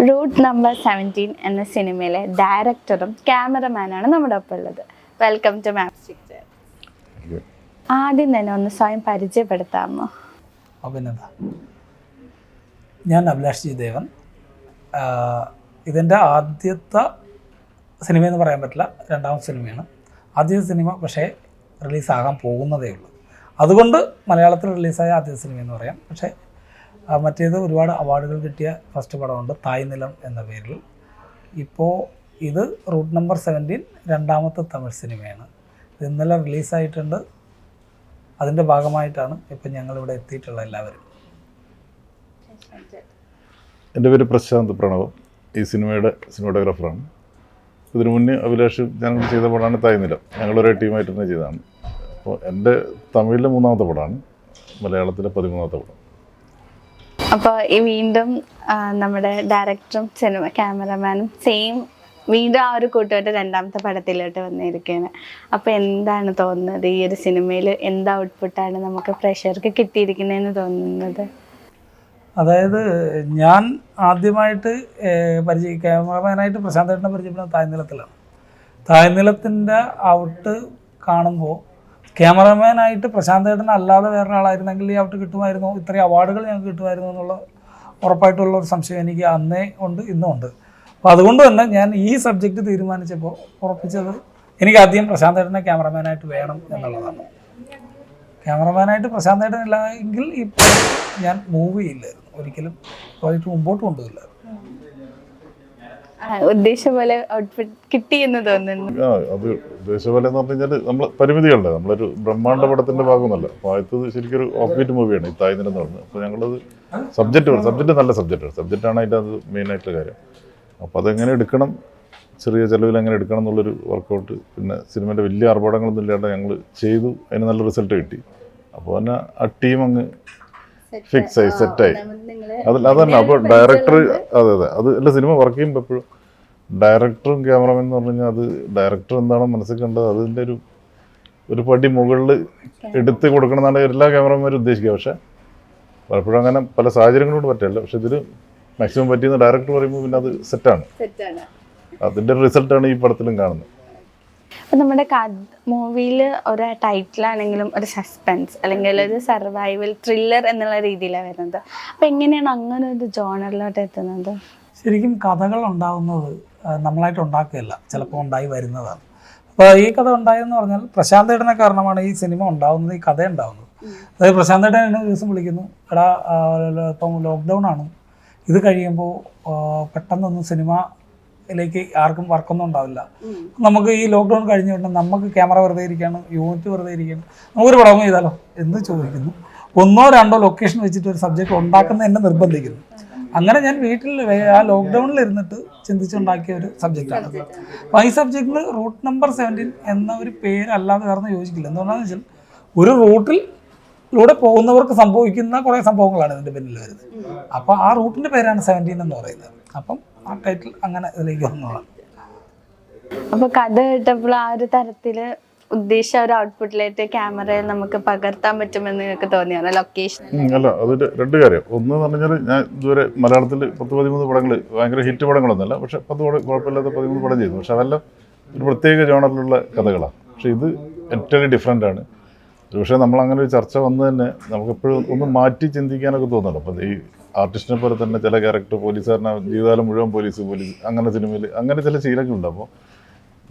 Root number 17 എന്ന സിനിമയിലെ ഡയറക്ടറും ക്യാമറമാനാണ് നമ്മുടെ ഒപ്പം ഉള്ളത്. Welcome to Mapstic. ആദ്യം തന്നെ ഒന്ന് സ്വയം പരിചയപ്പെടുത്താമോ? അഭിനന്ദ, ഞാൻ അഭിലാഷ് ജി ദേവൻ. ഇതെൻ്റെ ആദ്യത്തെ സിനിമയെന്ന് പറയാൻ പറ്റില്ല, രണ്ടാമത്തെ സിനിമയാണ്. ആദ്യത്തെ സിനിമ പക്ഷേ റിലീസാകാൻ പോകുന്നതേ ഉള്ളൂ. അതുകൊണ്ട് മലയാളത്തിൽ റിലീസായ ആദ്യത്തെ സിനിമയെന്ന് പറയാം. പക്ഷേ മറ്റേത് ഒരുപാട് അവാർഡുകൾ കിട്ടിയ ഫസ്റ്റ് പടമുണ്ട്, തായ്നിലം എന്ന പേരിൽ. ഇപ്പോൾ ഇത് റൂട്ട് നമ്പർ 17 രണ്ടാമത്തെ തമിഴ് സിനിമയാണ്. ഇത് ഇന്നലെ റിലീസായിട്ടുണ്ട്. അതിൻ്റെ ഭാഗമായിട്ടാണ് ഇപ്പം ഞങ്ങളിവിടെ എത്തിയിട്ടുള്ള എല്ലാവരും. എൻ്റെ പേര് പ്രശാന്ത് പ്രണവ്, ഈ സിനിമയുടെ സിനിമാറ്റോഗ്രാഫറാണ്. ഇതിനു മുന്നേ അഭിലാഷ് ഞങ്ങൾ ചെയ്ത പടമാണ് തായ്നിലം. ഞങ്ങളൊരേ ടീമായിട്ട് തന്നെ ചെയ്തതാണ്. അപ്പോൾ എൻ്റെ തമിഴിലെ 3ാമത്തെ പടമാണ്, മലയാളത്തിലെ 13ാമത്തെ പടം. അപ്പോൾ ഈ വീണ്ടും നമ്മുടെ ഡയറക്ടറും സിനിമ ക്യാമറമാനും വീണ്ടും ആ ഒരു കൂട്ടുകാരുടെ രണ്ടാമത്തെ പടത്തിലോട്ട് വന്നിരിക്കുകയാണ്. അപ്പോൾ എന്താണ് തോന്നുന്നത്, ഈ ഒരു സിനിമയിൽ എന്ത് ഔട്ട്പുട്ടാണ് നമുക്ക് പ്രേക്ഷകർക്ക് കിട്ടിയിരിക്കുന്നതെന്ന് തോന്നുന്നത്? അതായത് ഞാൻ ആദ്യമായിട്ട് ക്യാമറമാനായിട്ട് പ്രശാന്തേട്ടനെ പരിചയപ്പെടുന്നത് തായ്നിലത്തിലാണ്. തായ്നിലത്തിൻ്റെ ഔട്ട് കാണുമ്പോൾ ക്യാമറമാനായിട്ട് പ്രശാന്തേട്ടൻ അല്ലാതെ വേറൊരാളായിരുന്നെങ്കിൽ ഈ ഔട്ട് കിട്ടുമായിരുന്നു, ഇത്രയും അവാർഡുകൾ ഞങ്ങൾക്ക് കിട്ടുമായിരുന്നു എന്നുള്ള ഉറപ്പായിട്ടുള്ള ഒരു സംശയം എനിക്ക് അന്നേ ഉണ്ട്, ഇന്നും ഉണ്ട്. അപ്പോൾ അതുകൊണ്ട് തന്നെ ഞാൻ ഈ സബ്ജക്റ്റ് തീരുമാനിച്ചപ്പോൾ ഉറപ്പിച്ചത് എനിക്ക് ആദ്യം പ്രശാന്തേട്ടനെ ക്യാമറമാനായിട്ട് വേണം എന്നുള്ളതാണ്. ക്യാമറമാനായിട്ട് പ്രശാന്തേട്ടൻ ഇല്ല എങ്കിൽ ഇപ്പോൾ ഞാൻ മൂവ് ചെയ്യില്ലായിരുന്നു, ഒരിക്കലും പ്രോജക്റ്റ് മുമ്പോട്ട് കൊണ്ടുപോയില്ലായിരുന്നു. ഉദ്ദേശ പോലെ ഔട്ട്ഫിറ്റ് കിട്ടി എന്ന് തോന്നുന്നു. അത് ഉദ്ദേശ പോലെ എന്ന് പറഞ്ഞു കഴിഞ്ഞാൽ നമ്മൾ പരിമിതികളുണ്ട്, നമ്മളൊരു ബ്രഹ്മാണ്ഡ പടത്തിൻ്റെ ഭാഗമൊന്നുമല്ല. അപ്പോൾ ആദ്യത്തത് ശരിക്കും ഒരു ഓഫ് ബീറ്റ് മൂവിയാണ് ഈ തായ്നിലം എന്ന് പറഞ്ഞത്. അപ്പോൾ ഞങ്ങളത് സബ്ജക്റ്റ് നല്ല സബ്ജക്റ്റാണ് അതിൻ്റെ അത് മെയിനായിട്ടുള്ള കാര്യം. അപ്പോൾ അതെങ്ങനെ എടുക്കണം, ചെറിയ ചിലവിൽ എങ്ങനെ എടുക്കണം എന്നുള്ളൊരു വർക്കൗട്ട്, പിന്നെ സിനിമേൻ്റെ വലിയ ആർഭാടങ്ങളൊന്നും ഇല്ലാണ്ട് ഞങ്ങൾ ചെയ്തു. അതിന് നല്ല റിസൾട്ട് കിട്ടി. അപ്പോൾ തന്നെ ആ ടീം അങ്ങ് ഫിക്സായി, സെറ്റായി. അതന്നെ. അപ്പോൾ ഡയറക്ടർ അതെ അത് അല്ല, സിനിമ വർക്ക് ചെയ്യുമ്പോൾ എപ്പോഴും ഡയറക്ടറും ക്യാമറമാൻ എന്ന് പറഞ്ഞു കഴിഞ്ഞാൽ അത് ഡയറക്ടർ എന്താണോ മനസ്സിൽ കണ്ടത് അതിൻ്റെ ഒരു പടി മുകളിൽ എടുത്ത് കൊടുക്കണം എന്നാണ് എല്ലാ ക്യാമറമാരും ഉദ്ദേശിക്കുക. പക്ഷേ പലപ്പോഴും അങ്ങനെ പല സാഹചര്യങ്ങളോട് പറ്റില്ല. പക്ഷെ ഇതിന് മാക്സിമം പറ്റിയെന്ന് ഡയറക്ടർ പറയുമ്പോൾ പിന്നെ അത് സെറ്റാണ്. അതിൻ്റെ റിസൾട്ടാണ് ഈ പടത്തിലും കാണുന്നത്. അപ്പം നമ്മുടെ മൂവിയിൽ ഒരു ടൈറ്റിലാണെങ്കിലും ഒരു സസ്പെൻസ് അല്ലെങ്കിൽ ഒരു സർവൈവൽ ത്രില്ലർ എന്നുള്ള രീതിയിലാണ് വരുന്നത്. അപ്പം എങ്ങനെയാണ് അങ്ങനെ ഒരു ജോണറിലോട്ട് എത്തുന്നത്? ശരിക്കും കഥകൾ ഉണ്ടാവുന്നത് നമ്മളായിട്ട് ഉണ്ടാക്കുകയല്ല, ചിലപ്പോൾ ഉണ്ടായി വരുന്നതാണ്. അപ്പോൾ ഈ കഥ ഉണ്ടായെന്ന് പറഞ്ഞാൽ പ്രശാന്തേട്ടനെ കാരണമാണ് ഈ സിനിമ ഉണ്ടാവുന്നത്, ഈ കഥ ഉണ്ടാവുന്നത്. അതായത് പ്രശാന്തേട്ടൻ എന്നെ ഒരു ദിവസം വിളിക്കുന്നു, എടാ ഇപ്പം ലോക്ക്ഡൗൺ ആണ്, ഇത് കഴിയുമ്പോൾ പെട്ടെന്നൊന്നും സിനിമയിലേക്ക് ആർക്കും വർക്കൊന്നും ഉണ്ടാവില്ല, നമുക്ക് ഈ ലോക്ക്ഡൗൺ കഴിഞ്ഞ ഉടനെ നമുക്ക് ക്യാമറ വെറുതെ ഇരിക്കുകയാണ്, യൂണിറ്റ് വെറുതെ ഇരിക്കുകയാണ്, നമുക്കൊരു പടം ചെയ്താലോ എന്ന് ചോദിക്കുന്നു. 1 or 2 ലൊക്കേഷൻ വെച്ചിട്ട് ഒരു സബ്ജക്റ്റ് ഉണ്ടാക്കുന്ന എന്നെ നിർബന്ധിക്കുന്നു. അങ്ങനെ ഞാൻ വീട്ടിൽ ആ ലോക്ക്ഡൗണിൽ ഇരുന്നിട്ട് ചിന്തിച്ചുണ്ടാക്കിയ ഒരു സബ്ജക്റ്റാണ്. അപ്പോൾ ഈ സബ്ജക്റ്റിൽ റൂട്ട് നമ്പർ 17 എന്ന ഒരു പേരല്ലാതെ വേറെ യോജിക്കില്ല. എന്തുകൊണ്ടാണെന്ന് വെച്ചാൽ ഒരു റൂട്ടിലൂടെ പോകുന്നവർക്ക് സംഭവിക്കുന്ന കുറേ സംഭവങ്ങളാണ് ഇതിൻ്റെ പിന്നിൽ വരുന്നത്. അപ്പോൾ ആ റൂട്ടിൻ്റെ പേരാണ് 17 എന്ന് പറയുന്നത്. അപ്പം ആ ടൈറ്റിൽ അങ്ങനെ ഇതിലേക്ക് വന്നതാണ്. അപ്പോൾ കഥ കേട്ടപ്പോൾ ആ ഒരു തരത്തിൽ ഉദ്ദേശിച്ച ഒരു ഔട്ട്പുട്ടിലേക്ക് ക്യാമറയിൽ നമുക്ക് പകർത്താൻ പറ്റുമെന്ന് നിങ്ങൾക്ക് തോന്നിയാണ് ലൊക്കേഷൻ? അല്ല, അതിൽ 2 കാര്യം. ഒന്ന് എന്ന് പറഞ്ഞാൽ ഞാൻ ഇതുവരെ മലയാളത്തിൽ 10-13 പടങ്ങൾ, ഭയങ്കര ഹിറ്റ് പടങ്ങളൊന്നുമല്ല, പക്ഷെ 10 കുഴപ്പമില്ലാത്ത 13 പടം ചെയ്തു. പക്ഷെ അതെല്ലാം ഒരു പ്രത്യേക ജോണറിലുള്ള കഥകളാണ്. പക്ഷെ ഇത് എൻറ്റയർലി ഡിഫറെൻ്റ് ആണ്. പക്ഷേ നമ്മളങ്ങനെ ഒരു ചർച്ച വന്ന് തന്നെ നമുക്കെപ്പോഴും ഒന്ന് മാറ്റി ചിന്തിക്കാനൊക്കെ തോന്നുന്നുണ്ട്. അപ്പം ഈ ആർട്ടിസ്റ്റിനെ പോലെ തന്നെ ചില ക്യാരക്ടർ പോലീസുകാരനെ ജീവിതകാലം മുഴുവൻ പോലീസ് അങ്ങനെ സിനിമയിൽ അങ്ങനെ ചില ശീലങ്ങളുണ്ട്. അപ്പോൾ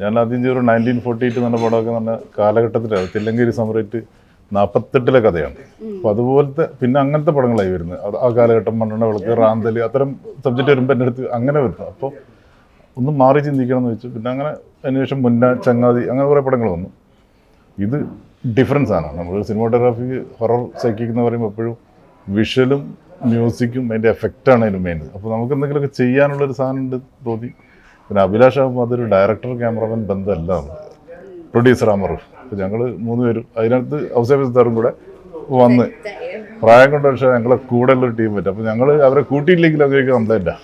ഞാൻ ആദ്യം ചെയ്തൊരു 1948 എന്ന പടമൊക്കെ പറഞ്ഞ കാലഘട്ടത്തിലാണ്. തില്ലങ്കേരി സമരത്ത് 48 കഥയാണ്. അപ്പോൾ അതുപോലത്തെ പിന്നെ അങ്ങനത്തെ പടങ്ങളായി വരുന്നത്. ആ കാലഘട്ടം, മണ്ണെണ്ണ വിളക്ക്, റാന്തൽ, അത്തരം സബ്ജക്റ്റ് വരുമ്പോൾ എൻ്റെ അടുത്ത് അങ്ങനെ വരുന്നത്. അപ്പോൾ ഒന്ന് മാറി ചിന്തിക്കണം എന്ന് വെച്ചു. പിന്നെ അങ്ങനെ അതിനുശേഷം മുന്ന, ചങ്ങാതി, അങ്ങനെ കുറേ പടങ്ങൾ വന്നു. ഇത് ഡിഫറൻസ് ആണ്. നമ്മൾ സിനിമാറ്റോഗ്രാഫിക്ക് ഹൊറർ സൈക്കിക് എന്ന് പറയുമ്പോൾ എപ്പോഴും വിഷ്വലും മ്യൂസിക്കും അതിൻ്റെ എഫക്റ്റാണ് അതിന് മെയിൻ. അപ്പോൾ നമുക്ക് എന്തെങ്കിലുമൊക്കെ ചെയ്യാനുള്ളൊരു സാധനം ഉണ്ട് തോന്നി. പിന്നെ അഭിലാഷ് ആകുമ്പോൾ അതൊരു ഡയറക്ടർ ക്യാമറമാൻ ബന്ധമല്ല, പ്രൊഡ്യൂസർ അമർ. അപ്പോൾ ഞങ്ങൾ 3 പേരും അതിനകത്ത് ഔസേബിസ്ഥാറും കൂടെ വന്ന് പ്രായം കൊണ്ട് പക്ഷേ ഞങ്ങളെ കൂടെ ഉള്ളൊരു ടീം പറ്റും. അപ്പോൾ ഞങ്ങൾ അവരെ കൂട്ടിയില്ലെങ്കിൽ അവർക്ക് കംപ്ലൈൻറ്റാണ്.